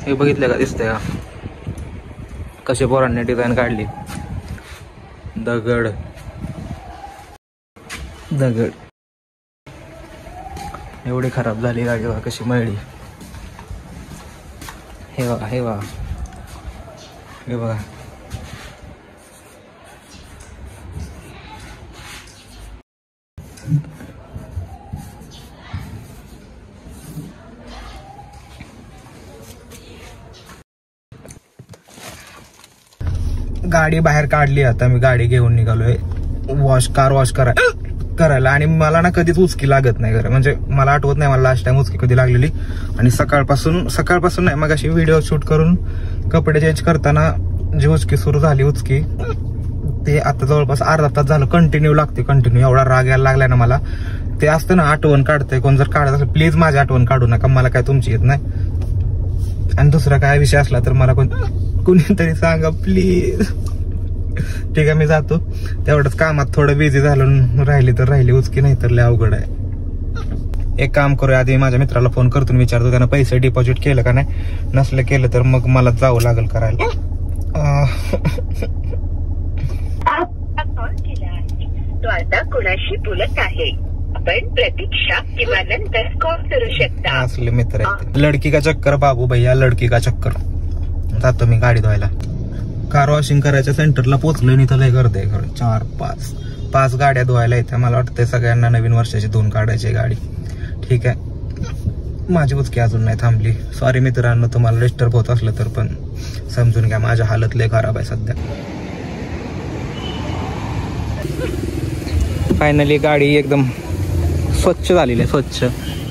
हे बघितलं का, दिसतंय का कशी पोरांनी डिझाईन काढली. दगड दगड एवढी खराब झाली गाडी बघा, कशी मळली. हे बघा हे बघा हे बघा. गाडी बाहेर काढली. आता मी गाडी घेऊन निघालोय कार वॉश करायला. आणि मला ना कधीच उचकी लागत नाही खरं, म्हणजे मला आठवत नाही मला लास्ट टाइम उचकी कधी लागलेली. आणि सकाळपासून नाही, मग अशी व्हिडिओ शूट करून कपडे चेंज करताना जी उचकी सुरू झाली उचकी, ते आता जवळपास अर्धा तास झालं कंटिन्यू लागते. कंटिन्यू एवढा राग यायला लागलाय ना मला. ते असतं ना आठवण काढतंय कोण, जर काढत असेल प्लीज माझी आठवण काढू नका, मला काय तुमची येत नाही. आणि दुसरा काय विषय असला तर मला कुणीतरी सांगा प्लीज. ठीक आहे मी जातो. तेवढंच कामात थोडं बिझी झालं, राहिली तर राहिली उचकी, नाही तर लय अवघड आहे. एक काम करूया, आधी माझ्या मित्राला फोन करतो, विचारतो त्यानं पैसे डिपॉझिट केलं का नाही. नसलं केलं तर मग मला जावं लागेल करायला. तो आता कोणाशी बोलत आहे, आपण प्रतीक्षा किंवा नंतर कॉल करू शकता. असले मित्र आहेत. लडकी का चक्कर बाबू भैया, लडकी का चक्कर. जातो मी गाडी धुवायला. कार वॉशिंग करायच्या सेंटरला पोहोचलो नाही तर लय गर्दी आहे खरं. 4-5 गाड्या धुवायला येत्या. मला वाटतं सगळ्यांना नवीन वर्षाची 2 काढायची गाडी. ठीक आहे, माझी उचकी अजून नाही थांबली. सॉरी मित्रांनो, तुम्हाला डिस्टर्ब होत असलं तर पण समजून घ्या, माझ्या हालत लय खराब आहे सध्या. फायनली गाडी एकदम स्वच्छ झालेली आहे, स्वच्छ.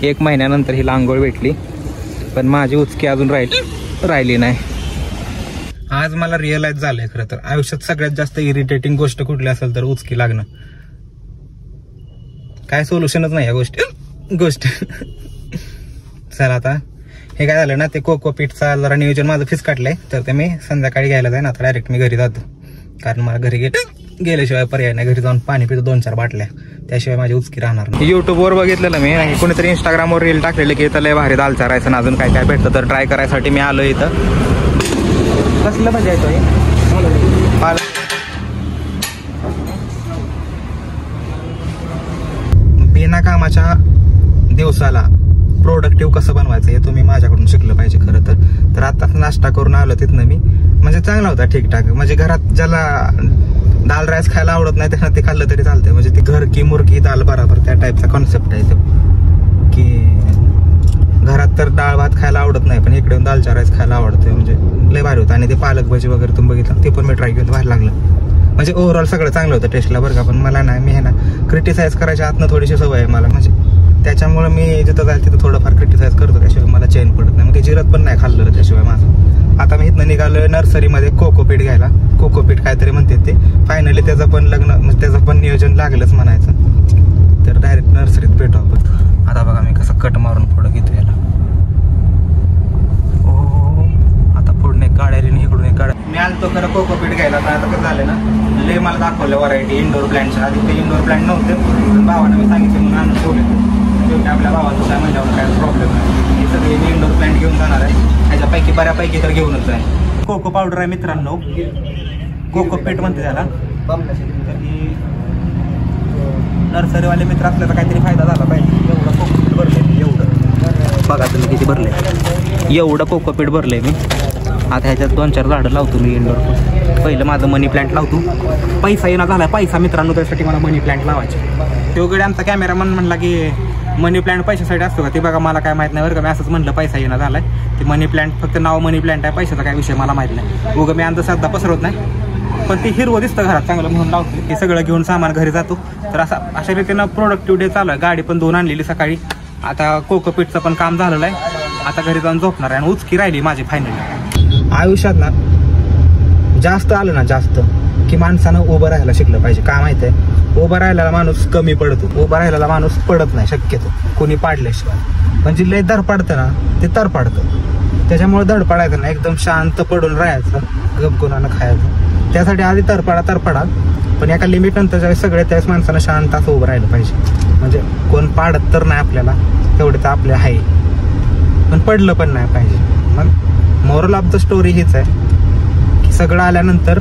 1 महिन्यानंतर ही आंघोळ भेटली, पण माझी उचकी अजून राहिली नाही. आज मला रिअलाइज झालंय खरं तर आयुष्यात सगळ्यात जास्त इरिटेटिंग गोष्ट कुठली असेल तर उचकी लागणं. काय सोल्युशनच नाही या गोष्ट. चला आता हे काय झालं ना, ते कोकोपीटचा जरा नियोजन माझं फिसकाटलंय, तर ते मी संध्याकाळी घ्यायला जाईन. आता डायरेक्ट मी घरी जातो, कारण मला घरी गेल्याशिवाय पर्याय नाही. घरी जाऊन पाणी पितो 2-4 बाटल्या, त्याशिवाय माझी उचकी राहणार नाही. युट्यूबवर बघितलेलं मी, कोणीतरी इंस्टाग्रामवर रील टाकलेली की इथं लय भारी दाल चारायचं ना अजून काय काय भेटतं, तर ट्राय करायसाठी मी आलो इथं. कसलं मजा येतोय बिना कामाच्या दिवसाला प्रोडक्टिव्ह कसं बनवायचं हे तुम्ही माझ्याकडून शिकलं पाहिजे खरं तर. आताच नाश्ता करून आलो तिथनं मी, म्हणजे चांगला होता ठीकठाक. म्हणजे घरात ज्याला दाल राईस खायला आवडत नाही त्यानं ते खाल्लं तरी चालतंय. म्हणजे ती घर की मुर्गी दाल बराबर त्या टाईपचा कॉन्सेप्ट आहे तो. की घरात तर डाळ भात खायला आवडत नाही, पण इकडे दालचा राईस खायला आवडतोय, म्हणजे लय भारी होतं. आणि ते पालक भाजी वगैरे तुम्ही बघितलं, ते पण मी ट्राय केलं, बाहेर लागलं. म्हणजे ओव्हरऑल सगळं चांगलं होतं टेस्टला बरं का. पण मला नाही, मी हे ना क्रिटिसाइज करायच्या आतनं थोडीशी सवय आहे मला, म्हणजे त्याच्यामुळे मी जिथं जाईल तिथं थोडंफार क्रिटिसाइज करतो, त्याशिवाय मला चैन पडत नाही. मग ते जिरत पण नाही खाल्लं त्याशिवाय माझं. आता मी इथनं निघालो नर्सरीमध्ये कोकोपीट घ्यायला. कोकोपीट काहीतरी म्हणते ते. फायनली त्याचं पण म्हणजे त्याचं पण नियोजन लागलंच म्हणायचं. तर डायरेक्ट नर्सरीत भेटू आपण. आता बघा मी कसं कट मारून पुढं घेतो याला. आता पुढे गाड्याने इकडून एक गाड्या. मी आलतो खरं कोकोपीट घ्यायला, तर आता कसं झालं ना, लय मला दाखवलं व्हरायटी इंडोर प्लॅन्टच्या. आधी ते इंडोर प्लॅन्ट नव्हते, पण भावानं मी सांगितलं म्हणून आणून ठेवले. आपल्या भावाचं काय म्हणल्यावर काय प्रॉब्लेम नाही. हे सगळे मी इंडोर प्लॅन्ट घेऊन जाणार आहे. ह्याच्यापैकी बऱ्यापैकी तर घेऊनच आहे. कोको पावडर आहे मित्रांनो, कोकोपीट म्हणते त्याला. तर ही नर्सरीवाले मित्र असले तर काहीतरी फायदा झाला पाहिजे. एवढं कोकोपीट भरले, एवढं बघा तुम्ही किती भरले, एवढं कोकोपीट भरलंय मी. आता ह्याच्यात 2-4 झाडं लावतो मी इंडोर. पहिलं माझं मनी प्लांट लावतो. पैसा येणं झाला पैसा मित्रांनो, त्यासाठी मला मनी प्लांट लावायचे. तेवढे आमचा कॅमेरामन म्हणला की मनी प्लांट पैशासाठी असतो का, ते बघा मला काय माहीत नाही बरं का. मी असंच म्हणलं पैसा येणं झालाय. ते मनी प्लांट फक्त नाव मनी प्लांट आहे, पैशाचा काय विषय मला माहीत नाही. उगं मी अंधश्रद्धा पसरवत नाही, पण ते हिरवं दिसतं घरात चांगलं म्हणून लावतो. हे सगळं घेऊन सामान घरी जातो. तर अशा रीतीनं प्रोडक्टिव्ह डे चालू आहे. गाडी पण 2 आणलेली सकाळी. आता कोकोपीटचं पण काम झालेलं आहे. आता घरी जाऊन झोपणार आहे. आणि उचकी राहिली माझी फायनली. आयुष्यात ना जास्त आलं ना जास्त की माणसानं उभं राहायला शिकलं पाहिजे. का माहिती आहे, उभं राहायला माणूस कमी पडतो, उभं राहायला माणूस पडत नाही शक्यतो कोणी पाडल्याशिवाय. म्हणजे लय धड पाडतं ना ते तर पाडतं. त्याच्यामुळे धड पाडायचं ना, एकदम शांत पडून राहायचं, गपगुणानं खायचं. त्यासाठी आधी तरपडा, पण एका लिमिट नंतर ज्यावेळेस सगळे त्यावेळेस माणसानं शांत असं उभं राहिलं पाहिजे. म्हणजे कोण पाडत तर नाही आपल्याला, तेवढे तर आपले आहे, पण पडलं पण नाही पाहिजे. मग मोरल ऑफ द स्टोरी हीच आहे की सगळं आल्यानंतर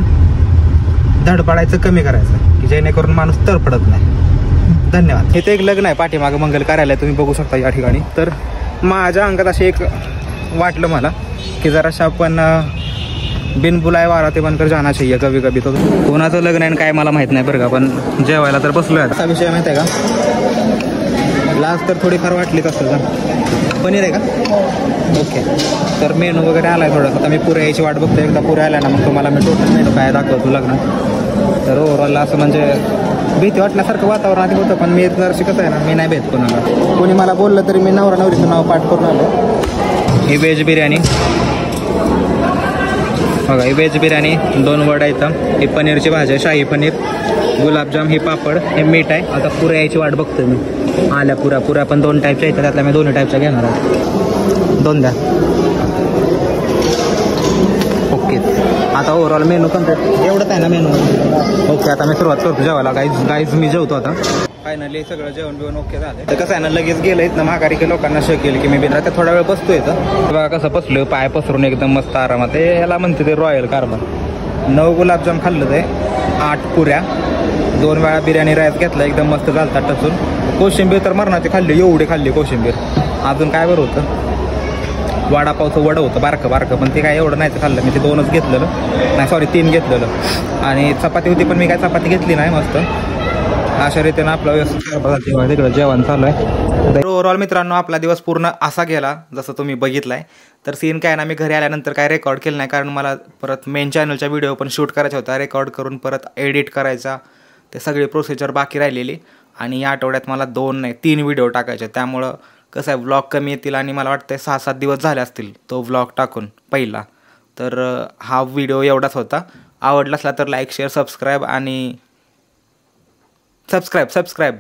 धडपडायचं कमी करायचं की जेणेकरून माणूस तरपडत नाही. धन्यवाद. इथे एक लग्न आहे पाठीमागं मंगल कार्यालय, तुम्ही बघू शकता या ठिकाणी. तर माझ्या अंगात असे एक वाटलं मला की जराशा आपण बिन बुलाय वारा ते बनकर जाना चाहिए कभी कभी. तो कोणाचं लग्न आहे काय मला माहित नाही बरं का, पण जेवायला तर बसलो आहे. असा विषय माहिती आहे का, लास्ट तर थोडीफार वाटलीच असतं का. पनीर आहे का, ओके. तर मेनू वगैरे आलाय थोडंसं. आता मी पुऱ्या यायची वाट बघतो, एकदा पुऱ्या आल्या ना मग तुम्हाला मी टोटल मेनू काय दाखवतो लग्न. तर ओव्हरऑल असं म्हणजे भीती वाटण्यासारखं वातावरण आधी होतं, पण मी जर कसं आहे ना, मी नाही भेट कोणाला. कोणी मला बोललं तरी मी नवरा नवरीचं नाव पाठ करून आलो. ही व्हेज बिर्याणी बघा, ही व्हेज बिर्याणी 2 वडा इथं, ही पनीरची भाजी, शाही पनीर, गुलाबजाम, ही पापड, हे मीठ आहे. आता पुऱ्या यायची वाट बघतोय मी. आल्या पुऱ्या पण 2 टाईपच्या येतात, त्यातल्या मी 2 टाईपच्या घेणार आहे. 2 द्या. ओके. आता ओव्हरऑल मेनू कम्प्लीट एवढंच आहे ना मेनू. ओके, आता मी सुरुवात करतो जेवायला. गाईज मी जेवतो आता. फायनली सगळं जेवण बिवण ओके झालं. तर कसं आहे ना, लगेच गेलं इथं माघारी की लोकांना शक केलं की मी बिन राहते थोडा वेळ बसतो इथं. बघा कसं बसलो, पाय पसरून एकदम मस्त आरामात. याला म्हणते ते रॉयल कार्बन. 9 गुलाबजाम खाल्लं ते, 8 पुऱ्या, 2 वेळा बिर्याणी राईस घेतला, एकदम मस्त घालतात टचून. कोशिंबीर तर मरणाची खाल्ली, एवढी खाल्ली कोशिंबीर. अजून काय बरं होतं, वडापावचं वडं होतं बारकं, पण ते काय एवढं नाही खाल्लं मी. ते 2च घेतलेलं, नाही सॉरी 3 घेतलेलं. आणि चपाती होती पण मी काय चपाती घेतली नाही. मस्त अशा रीतीनं आपला व्यवस्थित तिकडं जेवण चालू आहे. तर ओव्हरऑल मित्रांनो आपला दिवस पूर्ण असा गेला जसं तुम्ही बघितलाय. तर सीन काय ना, मी घरी आल्यानंतर काय रेकॉर्ड केलं नाही, कारण मला परत मेन चॅनलच्या व्हिडिओ पण शूट करायचा होता. रेकॉर्ड करून परत एडिट करायचा, ते सगळी प्रोसिजर बाकी राहिलेली. आणि या आठवड्यात मला 2 नाही 3 व्हिडिओ टाकायचे. त्यामुळं कसं आहे, व्लॉग कमी येतील आणि मला वाटतं 6-7 दिवस झाले असतील तो व्लॉग टाकून पहिला. तर हा व्हिडिओ एवढाच होता. आवडला असला तर लाईक, शेअर, सबस्क्राईब आणि सबस्क्राईब